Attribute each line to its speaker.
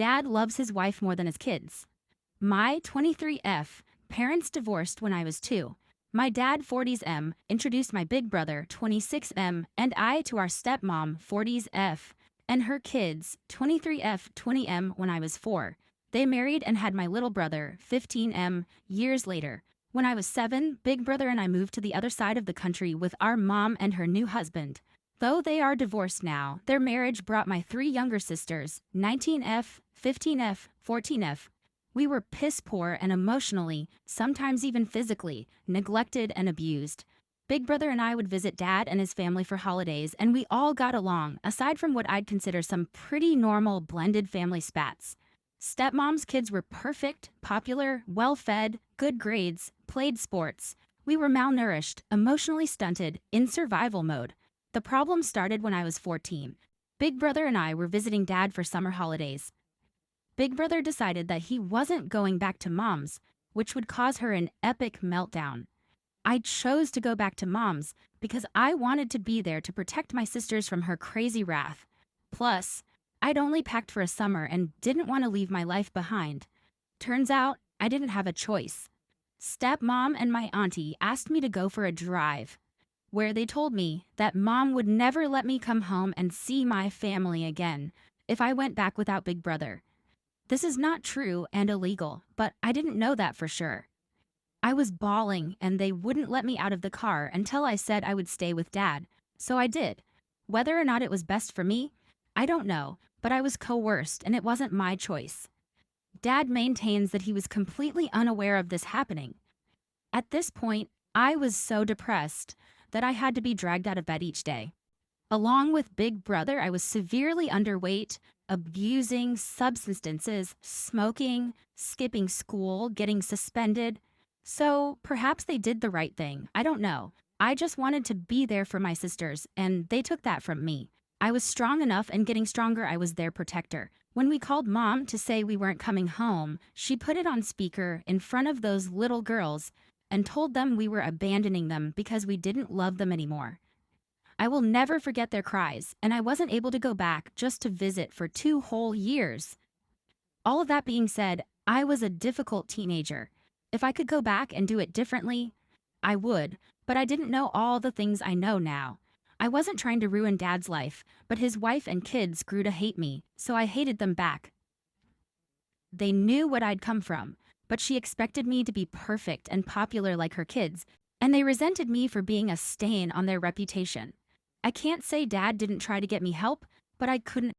Speaker 1: Dad loves his wife more than his kids. My 23F, parents divorced when I was 2. My dad 40s M introduced my big brother 26M and I to our stepmom 40s F and her kids 23F 20M when I was 4. They married and had my little brother 15M years later. When I was 7, big brother and I moved to the other side of the country with our mom and her new husband. Though they are divorced now, their marriage brought my 3 younger sisters, 19F, 15F, 14F. We were piss poor and emotionally, sometimes even physically, neglected and abused. Big brother and I would visit Dad and his family for holidays, and we all got along, aside from what I'd consider some pretty normal blended family spats. Stepmom's kids were perfect, popular, well-fed, good grades, played sports. We were malnourished, emotionally stunted, in survival mode. The problem started when I was 14. Big brother and I were visiting Dad for summer holidays. Big brother decided that he wasn't going back to Mom's, which would cause her an epic meltdown. I chose to go back to Mom's because I wanted to be there to protect my sisters from her crazy wrath. Plus, I'd only packed for a summer and didn't want to leave my life behind. Turns out, I didn't have a choice. Stepmom and my auntie asked me to go for a drive, where they told me that Mom would never let me come home and see my family again if I went back without Big brother. This is not true and illegal, but I didn't know that for sure. I was bawling and they wouldn't let me out of the car until I said I would stay with Dad, so I did. Whether or not it was best for me, I don't know, but I was coerced and it wasn't my choice. Dad maintains that he was completely unaware of this happening. At this point, I was so depressed that I had to be dragged out of bed each day. Along with Big brother, I was severely underweight, abusing substances, smoking, skipping school, getting suspended. So perhaps they did the right thing. I don't know. I just wanted to be there for my sisters, and they took that from me. I was strong enough, and getting stronger, I was their protector. When we called Mom to say we weren't coming home, she put it on speaker in front of those little girls and told them we were abandoning them because we didn't love them anymore. I will never forget their cries, and I wasn't able to go back just to visit for 2 whole years. All of that being said, I was a difficult teenager. If I could go back and do it differently, I would, but I didn't know all the things I know now. I wasn't trying to ruin Dad's life, but his wife and kids grew to hate me, so I hated them back. They knew what I'd come from, but she expected me to be perfect and popular like her kids, and they resented me for being a stain on their reputation. I can't say Dad didn't try to get me help, but I couldn't